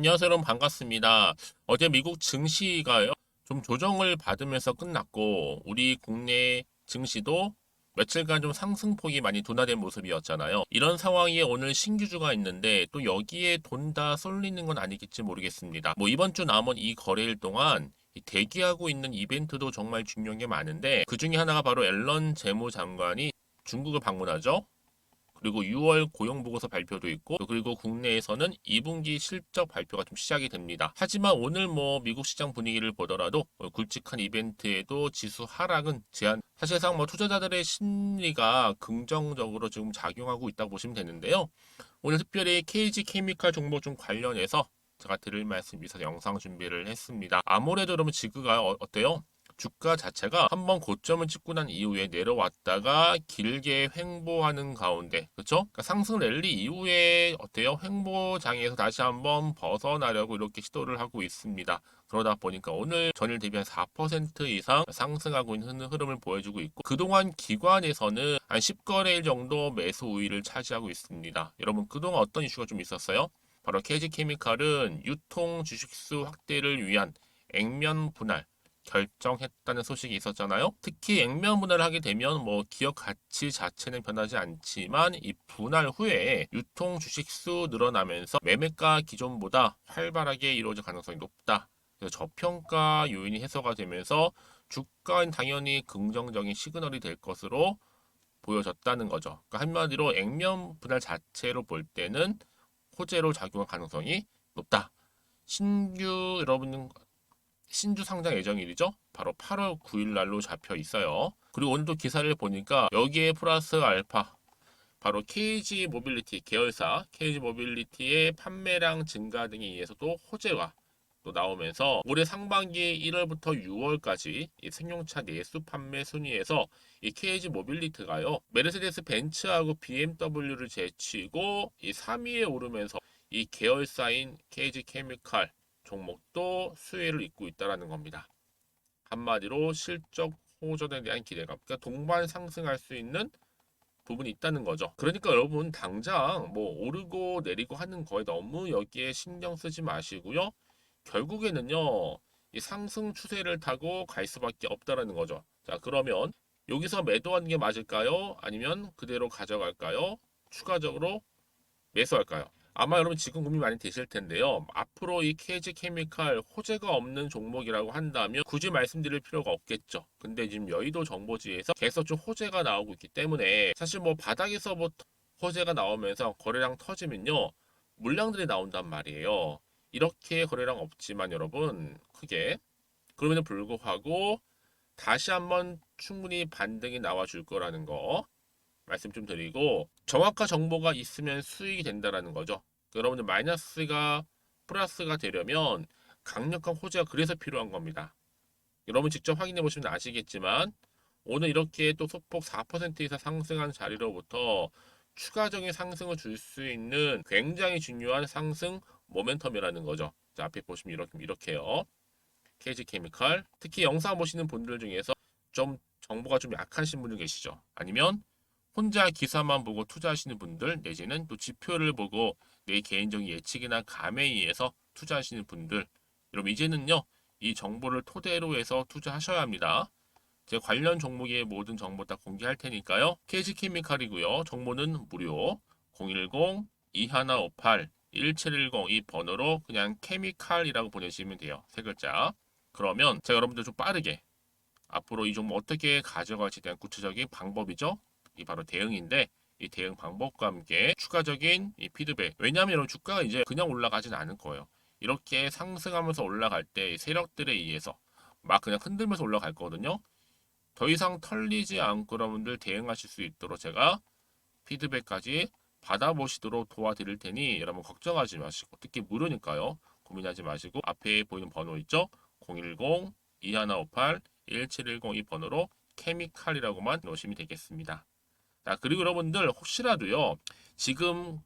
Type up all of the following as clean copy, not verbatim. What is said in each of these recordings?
안녕하세요, 여러분 반갑습니다. 어제 미국 증시가요, 좀 조정을 받으면서 끝났고, 우리 국내 증시도 며칠간 좀 상승폭이 많이 둔화된 모습이었잖아요. 이런 상황에 오늘 신규주가 있는데, 또 여기에 돈 다 쏠리는 건 아니겠지 모르겠습니다. 뭐 이번 주 남은 이 거래일 동안 이 대기하고 있는 이벤트도 정말 중요한 게 많은데, 그 중에 하나가 바로 앨런 재무장관이 중국을 방문하죠. 그리고 6월 고용보고서 발표도 있고, 그리고 국내에서는 2분기 실적 발표가 좀 시작이 됩니다. 하지만 오늘 뭐 미국 시장 분위기를 보더라도 굵직한 이벤트에도 지수 하락은 제한. 사실상 뭐 투자자들의 심리가 긍정적으로 지금 작용하고 있다고 보시면 되는데요. 오늘 특별히 KG 케미칼 종목 좀 관련해서 제가 드릴 말씀 있어서 영상 준비를 했습니다. 아무래도 여러분 지그가 어때요? 주가 자체가 한번 고점을 찍고 난 이후에 내려왔다가 길게 횡보하는 가운데, 그렇죠? 그러니까 상승 랠리 이후에 어때요? 횡보장에서 다시 한번 벗어나려고 이렇게 시도를 하고 있습니다. 그러다 보니까 오늘 전일 대비 한 4% 이상 상승하고 있는 흐름을 보여주고 있고, 그동안 기관에서는 한 10거래일 정도 매수 우위를 차지하고 있습니다. 여러분 그동안 어떤 이슈가 좀 있었어요? 바로 KG케미칼은 유통 주식수 확대를 위한 액면 분할 결정했다는 소식이 있었잖아요. 특히 액면 분할을 하게 되면 뭐 기업 가치 자체는 변하지 않지만 이 분할 후에 유통 주식수 늘어나면서 매매가 기존보다 활발하게 이루어질 가능성이 높다. 그래서 저평가 요인이 해소가 되면서 주가는 당연히 긍정적인 시그널이 될 것으로 보여졌다는 거죠. 그러니까 한마디로 액면 분할 자체로 볼 때는 호재로 작용할 가능성이 높다. 신규 여러분 신주 상장 예정일이죠. 바로 8월 9일 날로 잡혀 있어요. 그리고 오늘도 기사를 보니까 여기에 플러스 알파 바로 KG 모빌리티 계열사 KG 모빌리티의 판매량 증가 등에 의해서도 호재가 또 나오면서 올해 상반기 1월부터 6월까지 이 승용차 내수 판매 순위에서 이 KG 모빌리티가요 메르세데스 벤츠하고 BMW를 제치고 이 3위에 오르면서 이 계열사인 KG 케미칼 종목도 수혜를 잇고 있다는 겁니다. 한마디로 실적 호전에 대한 기대감, 그러니까 동반 상승할 수 있는 부분이 있다는 거죠. 그러니까 여러분 당장 뭐 오르고 내리고 하는 거에 너무 여기에 신경 쓰지 마시고요. 결국에는요, 이 상승 추세를 타고 갈 수밖에 없다라는 거죠. 자, 그러면 여기서 매도하는 게 맞을까요? 아니면 그대로 가져갈까요? 추가적으로 매수할까요? 아마 여러분 지금 고민 많이 되실 텐데요. 앞으로 이 KG 케미칼 호재가 없는 종목이라고 한다면 굳이 말씀드릴 필요가 없겠죠. 근데 지금 여의도 정보지에서 계속 좀 호재가 나오고 있기 때문에 사실 뭐 바닥에서부터 호재가 나오면서 거래량 터지면요. 물량들이 나온단 말이에요. 이렇게 거래량 없지만 여러분 크게 그럼에도 불구하고 다시 한번 충분히 반등이 나와 줄 거라는 거 말씀 좀 드리고 정확한 정보가 있으면 수익이 된다라는 거죠. 여러분들 마이너스가 플러스가 되려면 강력한 호재가 그래서 필요한 겁니다. 여러분 직접 확인해 보시면 아시겠지만 오늘 이렇게 또 소폭 4% 이상 상승한 자리로부터 추가적인 상승을 줄 수 있는 굉장히 중요한 상승 모멘텀이라는 거죠. 자, 앞에 보시면 이렇게요. KG 케미칼 특히 영상 보시는 분들 중에서 좀 정보가 좀 약하신 분들 계시죠. 아니면 혼자 기사만 보고 투자하시는 분들 내지는 또 지표를 보고 내 개인적인 예측이나 감에 의해서 투자하시는 분들 여러분 이제는요 이 정보를 토대로 해서 투자하셔야 합니다. 제 관련 종목의 모든 정보 다 공개할 테니까요. KG케미칼이고요. 정보는 무료 010-2158-1710 이 번호로 그냥 케미칼이라고 보내시면 돼요. 세 글자. 그러면 제가 여러분들 좀 빠르게 앞으로 이 종목 어떻게 가져갈지에 대한 구체적인 방법이죠. 이 바로 대응인데 이 대응 방법과 함께 추가적인 이 피드백. 왜냐하면 여러분 주가가 이제 그냥 올라가진 않을 거예요. 이렇게 상승하면서 올라갈 때 세력들에 의해서 막 그냥 흔들면서 올라갈 거거든요. 더 이상 털리지 않고 여러분들 대응하실 수 있도록 제가 피드백까지 받아보시도록 도와드릴 테니 여러분 걱정하지 마시고 특히 무료니까요. 고민하지 마시고 앞에 보이는 번호 있죠? 010-2158-1710 이 번호로 케미칼이라고만 넣으시면 되겠습니다. 자, 그리고 여러분들 혹시라도요. 지금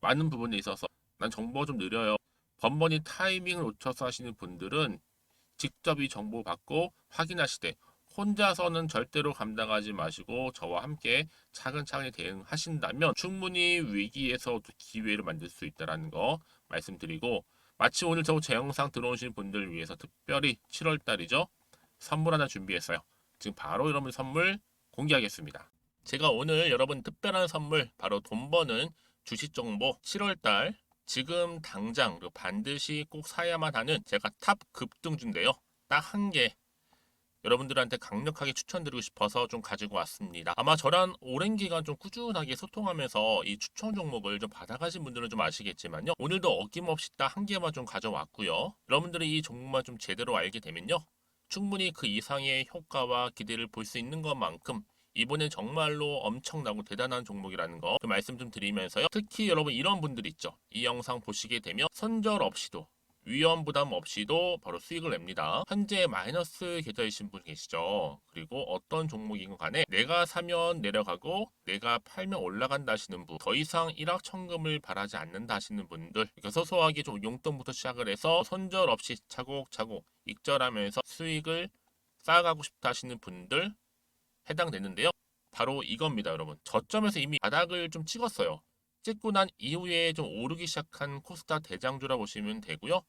많은 부분에 있어서 난 정보가 좀 느려요. 번번이 타이밍을 놓쳐서 하시는 분들은 직접 이 정보 받고 확인하시되 혼자서는 절대로 감당하지 마시고 저와 함께 차근차근히 대응하신다면 충분히 위기에서도 기회를 만들 수 있다는 거 말씀드리고 마치 오늘 제 영상 들어오신 분들 위해서 특별히 7월 달이죠. 선물 하나 준비했어요. 지금 바로 여러분 선물 공개하겠습니다. 제가 오늘 여러분 특별한 선물 바로 돈 버는 주식 정보 7월 달 지금 당장 반드시 꼭 사야만 하는 제가 탑 급등주인데요. 딱 한 개 여러분들한테 강력하게 추천드리고 싶어서 좀 가지고 왔습니다. 아마 저랑 오랜 기간 좀 꾸준하게 소통하면서 이 추천 종목을 좀 받아가신 분들은 좀 아시겠지만요. 오늘도 어김없이 딱 한 개만 좀 가져왔고요. 여러분들이 이 종목만 좀 제대로 알게 되면요. 충분히 그 이상의 효과와 기대를 볼 수 있는 것만큼 이번엔 정말로 엄청나고 대단한 종목이라는 거 그 말씀 좀 드리면서요. 특히 여러분 이런 분들 있죠. 이 영상 보시게 되면 손절 없이도 위험 부담 없이도 바로 수익을 냅니다. 현재 마이너스 계좌이신 분 계시죠? 그리고 어떤 종목이건 간에 내가 사면 내려가고 내가 팔면 올라간다 하시는 분, 더 이상 일확천금을 바라지 않는다 하시는 분들, 그러니까 소소하게 좀 용돈부터 시작을 해서 손절 없이 차곡차곡 익절하면서 수익을 쌓아가고 싶다 하시는 분들 해당되는데요. 바로 이겁니다, 여러분. 저점에서 이미 바닥을 좀 찍었어요. 찍고 난 이후에 좀 오르기 시작한 코스닥 대장주라 보시면 되고요.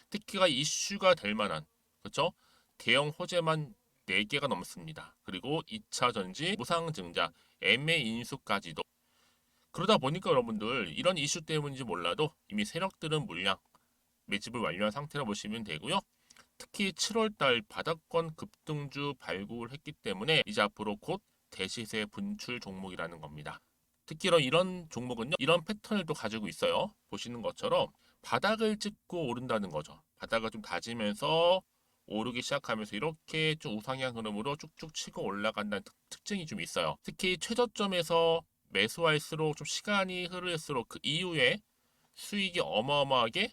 특히가 이슈가 될 만한 그렇죠? 대형 호재만 4개가 넘습니다. 그리고 2차 전지, 무상증자, 애매 인수까지도. 그러다 보니까 여러분들 이런 이슈 때문인지 몰라도 이미 세력들은 물량 매집을 완료한 상태라 보시면 되고요. 특히 7월달 바닥권 급등주 발굴을 했기 때문에 이제 앞으로 곧 대시세 분출 종목이라는 겁니다. 특히 이런 종목은요. 이런 패턴을 또 가지고 있어요. 보시는 것처럼 바닥을 찍고 오른다는 거죠. 바닥을 좀 다지면서 오르기 시작하면서 이렇게 좀 우상향 흐름으로 쭉쭉 치고 올라간다는 특징이 좀 있어요. 특히 최저점에서 매수할수록 좀 시간이 흐를수록 그 이후에 수익이 어마어마하게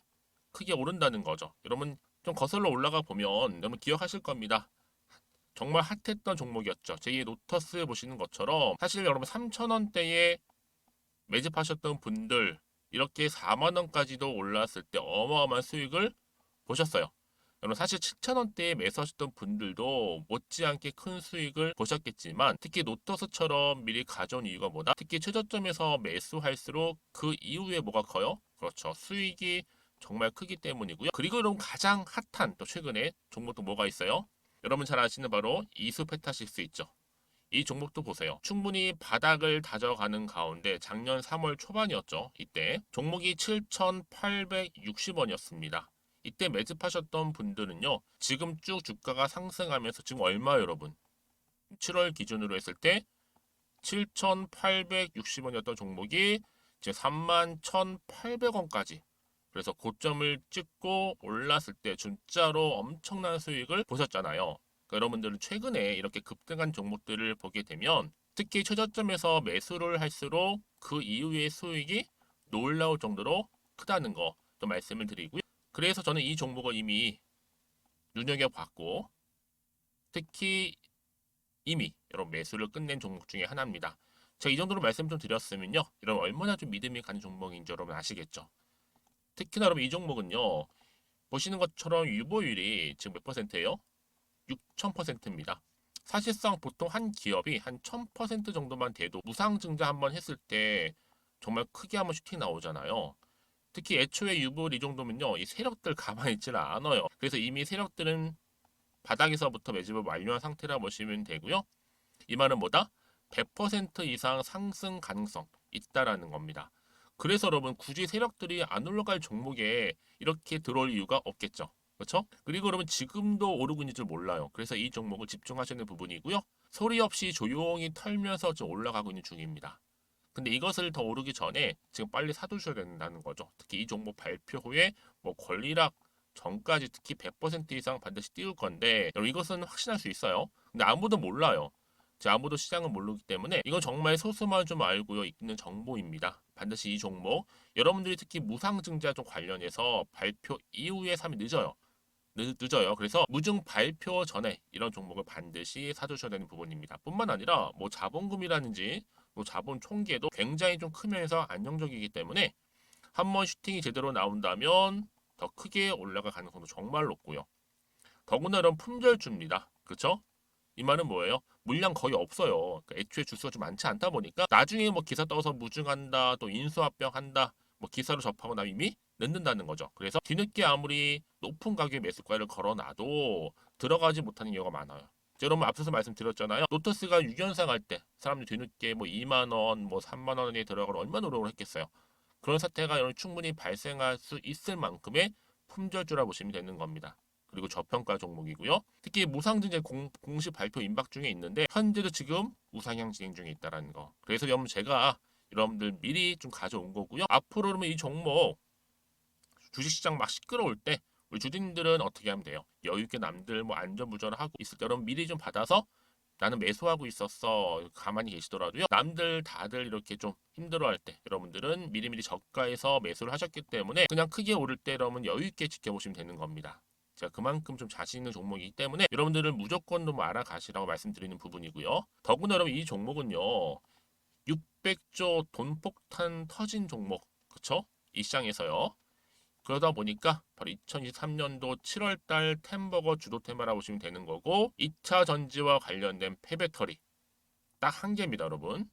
크게 오른다는 거죠. 여러분 좀 거슬러 올라가 보면 여러분 기억하실 겁니다. 정말 핫했던 종목이었죠. 제2의 노터스 보시는 것처럼 사실 여러분 3,000원대에 매집하셨던 분들 이렇게 4만 원까지도 올랐을 때 어마어마한 수익을 보셨어요. 여러분 사실 7,000원대에 매수하셨던 분들도 못지않게 큰 수익을 보셨겠지만 특히 노터스처럼 미리 가져온 이유가 뭐다? 특히 최저점에서 매수할수록 그 이후에 뭐가 커요? 그렇죠. 수익이 정말 크기 때문이고요. 그리고 여러분 가장 핫한 또 최근에 종목도 뭐가 있어요? 여러분 잘 아시는 바로 이수페타식스 있죠. 이 종목도 보세요. 충분히 바닥을 다져가는 가운데 작년 3월 초반이었죠. 이때 종목이 7,860원이었습니다. 이때 매집하셨던 분들은요. 지금 쭉 주가가 상승하면서 지금 얼마 여러분? 7월 기준으로 했을 때 7,860원이었던 종목이 이제 31,800원까지 그래서 고점을 찍고 올랐을 때 진짜로 엄청난 수익을 보셨잖아요. 그러니까 여러분들은 최근에 이렇게 급등한 종목들을 보게 되면 특히 최저점에서 매수를 할수록 그 이후의 수익이 놀라울 정도로 크다는 거 좀 말씀을 드리고요. 그래서 저는 이 종목을 이미 눈여겨봤고 특히 이미 여러분 매수를 끝낸 종목 중에 하나입니다. 제가 이 정도로 말씀 좀 드렸으면요. 여러분 얼마나 좀 믿음이 가는 종목인지 여러분 아시겠죠? 특히나 여러분 이 종목은요. 보시는 것처럼 유보율이 지금 몇 퍼센트예요? 6,000%입니다. 사실상 보통 한 기업이 한 1,000% 정도만 돼도 무상증자 한번 했을 때 정말 크게 한번 슈팅 나오잖아요. 특히 애초에 유보율 이 정도면요. 이 세력들 가만히 있지는 않아요. 그래서 이미 세력들은 바닥에서부터 매집을 완료한 상태라 보시면 되고요. 이 말은 뭐다? 100% 이상 상승 가능성 있다라는 겁니다. 그래서 여러분 굳이 세력들이 안 올라갈 종목에 이렇게 들어올 이유가 없겠죠. 그렇죠? 그리고 여러분 지금도 오르고 있는 줄 몰라요. 그래서 이 종목을 집중하시는 부분이고요. 소리 없이 조용히 털면서 지금 올라가고 있는 중입니다. 근데 이것을 더 오르기 전에 지금 빨리 사두셔야 된다는 거죠. 특히 이 종목 발표 후에 뭐 권리락 전까지 특히 100% 이상 반드시 띄울 건데 여러분 이것은 확신할 수 있어요. 근데 아무도 몰라요. 아무도 시장을 모르기 때문에 이건 정말 소수만 좀 알고 있는 정보입니다. 반드시 이 종목 여러분들이 특히 무상증자 좀 관련해서 발표 이후에 사면 늦어요. 늦어요. 그래서 무증 발표 전에 이런 종목을 반드시 사두셔야 되는 부분입니다. 뿐만 아니라 뭐 자본금이라든지 뭐 자본 총계도 굉장히 좀 크면서 안정적이기 때문에 한번 슈팅이 제대로 나온다면 더 크게 올라갈 가능성도 정말 높고요. 더구나 이런 품절주입니다. 그렇죠? 이 말은 뭐예요? 물량 거의 없어요. 그러니까 애초에 주수가 좀 많지 않다 보니까 나중에 뭐 기사 떠서 무증한다, 또 인수합병한다, 뭐 기사로 접하고 나면 이미 넣는다는 거죠. 그래서 뒤늦게 아무리 높은 가격의 매수가를 걸어놔도 들어가지 못하는 경우가 많아요. 여러분 앞서서 말씀드렸잖아요. 로터스가 6연상 할 때 사람들이 뒤늦게 뭐 2만 원, 뭐 3만 원에 들어가러 얼마나 노력을 했겠어요. 그런 사태가 여러분 충분히 발생할 수 있을 만큼의 품절주라 보시면 되는 겁니다. 그리고 저평가 종목이고요. 특히 무상증자 공식 발표 임박 중에 있는데 현재도 지금 우상향 진행 중에 있다는 거. 그래서 여러분 제가 여러분들 미리 좀 가져온 거고요. 앞으로 그러면 이 종목 주식시장 막 시끄러울 때 우리 주주님들은 어떻게 하면 돼요? 여유 있게 남들 뭐 안전부전을 하고 있을 때 여러분 미리 좀 받아서 나는 매수하고 있었어. 가만히 계시더라도요. 남들 다들 이렇게 좀 힘들어할 때 여러분들은 미리미리 저가에서 매수를 하셨기 때문에 그냥 크게 오를 때 여러분 여유 있게 지켜보시면 되는 겁니다. 제가 그만큼 좀 자신 있는 종목이기 때문에 여러분들은 무조건 좀 알아가시라고 말씀드리는 부분이고요. 더구나 여러분 이 종목은요. 600조 돈폭탄 터진 종목. 그쵸? 이 시장에서요. 그러다 보니까 바로 2023년도 7월달 템버거 주도 테마라고 보시면 되는 거고 2차 전지와 관련된 폐배터리 딱 한 개입니다, 여러분.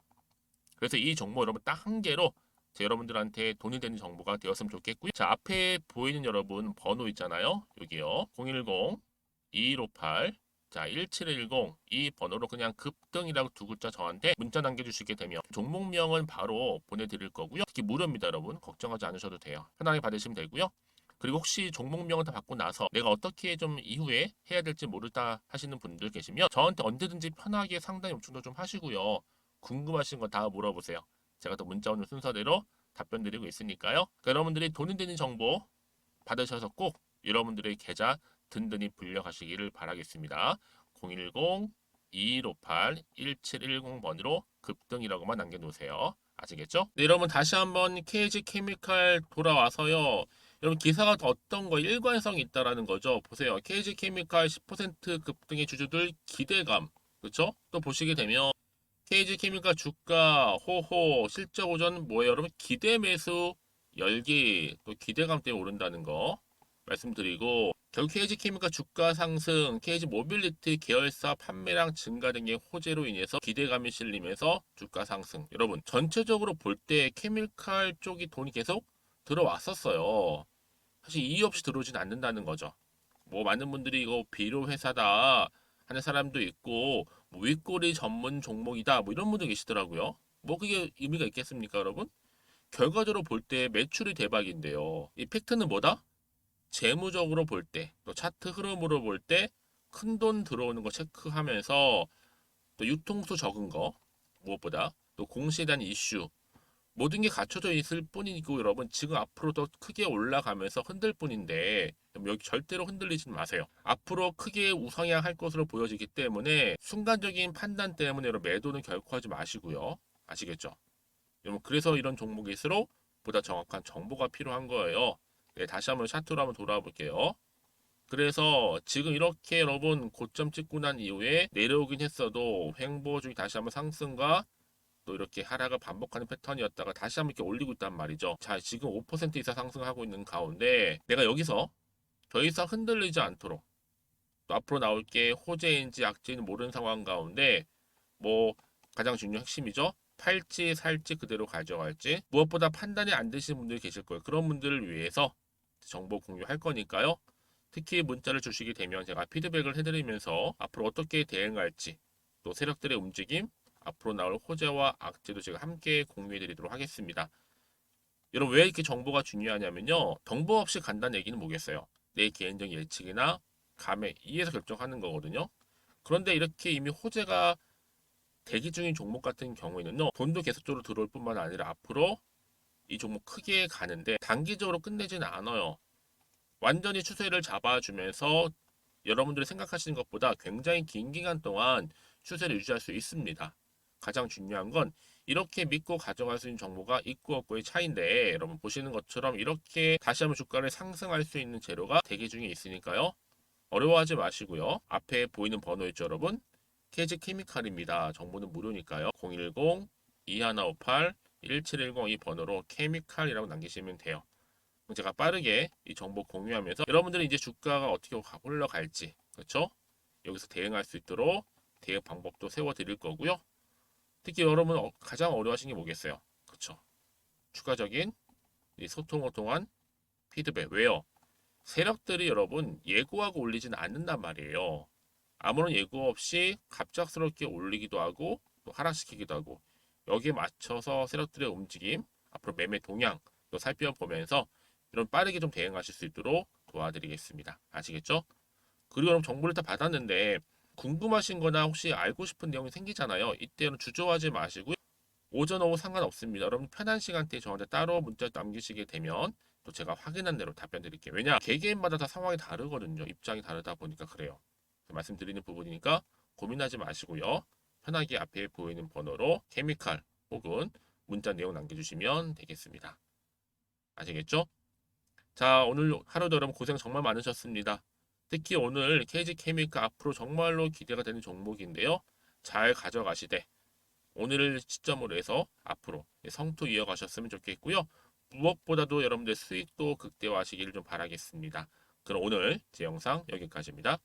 그래서 이 정보 여러분 딱 한 개로 여러분들한테 돈이 되는 정보가 되었으면 좋겠고요. 자, 앞에 보이는 여러분 번호 있잖아요. 여기요. 010-2158 자, 1710 이 번호로 그냥 급등이라고 두 글자 저한테 문자 남겨주시게 되면 종목명은 바로 보내드릴 거고요. 특히 무료입니다, 여러분. 걱정하지 않으셔도 돼요. 편하게 받으시면 되고요. 그리고 혹시 종목명을 다 받고 나서 내가 어떻게 좀 이후에 해야 될지 모르다 하시는 분들 계시면 저한테 언제든지 편하게 상담 요청도 좀 하시고요. 궁금하신 거 다 물어보세요. 제가 또 문자 오는 순서대로 답변 드리고 있으니까요. 그러니까 여러분들이 돈이 되는 정보 받으셔서 꼭 여러분들의 계좌 든든히 불려가시기를 바라겠습니다. 010-2158-1710번으로 급등이라고만 남겨놓으세요. 아시겠죠? 네, 여러분 다시 한번 KG 케미칼 돌아와서요. 여러분 기사가 어떤 거 일관성이 있다라는 거죠. 보세요. KG 케미칼 10% 급등의 주주들 기대감. 그렇죠? 또 보시게 되면 KG 케미칼 주가 호호 실적 오전 뭐예요? 여러분 기대 매수 열기 또 기대감 때문에 오른다는 거 말씀드리고 결국 KG 케미칼 주가 상승, KG 모빌리티 계열사 판매량 증가 등의 호재로 인해서 기대감이 실리면서 주가 상승. 여러분 전체적으로 볼 때 케미칼 쪽이 돈이 계속 들어왔었어요. 사실 이유 없이 들어오진 않는다는 거죠. 뭐 많은 분들이 이거 비료 회사다 하는 사람도 있고 뭐 윗꼬리 전문 종목이다 뭐 이런 분도 계시더라고요. 뭐 그게 의미가 있겠습니까, 여러분? 결과적으로 볼 때 매출이 대박인데요. 이 팩트는 뭐다? 재무적으로 볼 때, 또 차트 흐름으로 볼 때 큰 돈 들어오는 거 체크하면서 또 유통수 적은 거 무엇보다 또 공시에 대한 이슈 모든 게 갖춰져 있을 뿐이고 여러분 지금 앞으로 더 크게 올라가면서 흔들 뿐인데 여기 절대로 흔들리지 마세요. 앞으로 크게 우상향할 것으로 보여지기 때문에 순간적인 판단 때문에 여러분 매도는 결코 하지 마시고요. 아시겠죠? 여러분 그래서 이런 종목일수록 보다 정확한 정보가 필요한 거예요. 네, 다시 한번 차트로 한번 돌아와 볼게요. 그래서 지금 이렇게 여러분 고점 찍고 난 이후에 내려오긴 했어도 횡보 중에 다시 한번 상승과 또 이렇게 하락을 반복하는 패턴이었다가 다시 한번 이렇게 올리고 있단 말이죠. 자, 지금 5% 이상 상승하고 있는 가운데 내가 여기서 더 이상 흔들리지 않도록 또 앞으로 나올 게 호재인지 악재인지 모르는 상황 가운데 뭐 가장 중요한 핵심이죠. 팔지 살지 그대로 가져갈지 무엇보다 판단이 안 되시는 분들이 계실 거예요. 그런 분들을 위해서 정보 공유할 거니까요. 특히 문자를 주시게 되면 제가 피드백을 해드리면서 앞으로 어떻게 대응할지 또 세력들의 움직임 앞으로 나올 호재와 악재도 제가 함께 공유해 드리도록 하겠습니다. 여러분 왜 이렇게 정보가 중요하냐면요. 정보 없이 간다는 얘기는 뭐겠어요? 내 개인적인 예측이나 감에 의해서 결정하는 거거든요. 그런데 이렇게 이미 호재가 대기 중인 종목 같은 경우에는요. 돈도 계속적으로 들어올 뿐만 아니라 앞으로 이 종목 크게 가는데 단기적으로 끝내지는 않아요. 완전히 추세를 잡아주면서 여러분들이 생각하시는 것보다 굉장히 긴 기간 동안 추세를 유지할 수 있습니다. 가장 중요한 건 이렇게 믿고 가져갈 수 있는 정보가 있고 없고의 차이인데 여러분 보시는 것처럼 이렇게 다시 한번 주가를 상승할 수 있는 재료가 대기 중에 있으니까요. 어려워하지 마시고요. 앞에 보이는 번호 있죠, 여러분? KG 케미칼입니다. 정보는 무료니까요. 010-2158-1710 이 번호로 케미칼이라고 남기시면 돼요. 제가 빠르게 이 정보 공유하면서 여러분들이 이제 주가가 어떻게 흘러갈지 그렇죠? 여기서 대응할 수 있도록 대응 방법도 세워 드릴 거고요. 특히 여러분 가장 어려워하시는 게 뭐겠어요? 그렇죠? 추가적인 이 소통을 통한 피드백. 왜요? 세력들이 여러분 예고하고 올리지는 않는단 말이에요. 아무런 예고 없이 갑작스럽게 올리기도 하고 또 하락시키기도 하고 여기에 맞춰서 세력들의 움직임, 앞으로 매매 동향 또 살펴보면서 이런 빠르게 좀 대응하실 수 있도록 도와드리겠습니다. 아시겠죠? 그리고 여러분 정보를 다 받았는데 궁금하신 거나 혹시 알고 싶은 내용이 생기잖아요. 이때는 주저하지 마시고 오전 오후 상관없습니다. 여러분 편한 시간대에 저한테 따로 문자 남기시게 되면 또 제가 확인한 대로 답변 드릴게요. 왜냐 개개인마다 다 상황이 다르거든요. 입장이 다르다 보니까 그래요. 말씀드리는 부분이니까 고민하지 마시고요. 편하게 앞에 보이는 번호로 케미칼 혹은 문자 내용 남겨주시면 되겠습니다. 아시겠죠? 자, 오늘 하루도 여러분 고생 정말 많으셨습니다. 특히 오늘 KG 케미칼 앞으로 정말로 기대가 되는 종목인데요. 잘 가져가시되 오늘을 시점으로 해서 앞으로 성투 이어가셨으면 좋겠고요. 무엇보다도 여러분들 수익도 극대화하시기를 좀 바라겠습니다. 그럼 오늘 제 영상 여기까지입니다.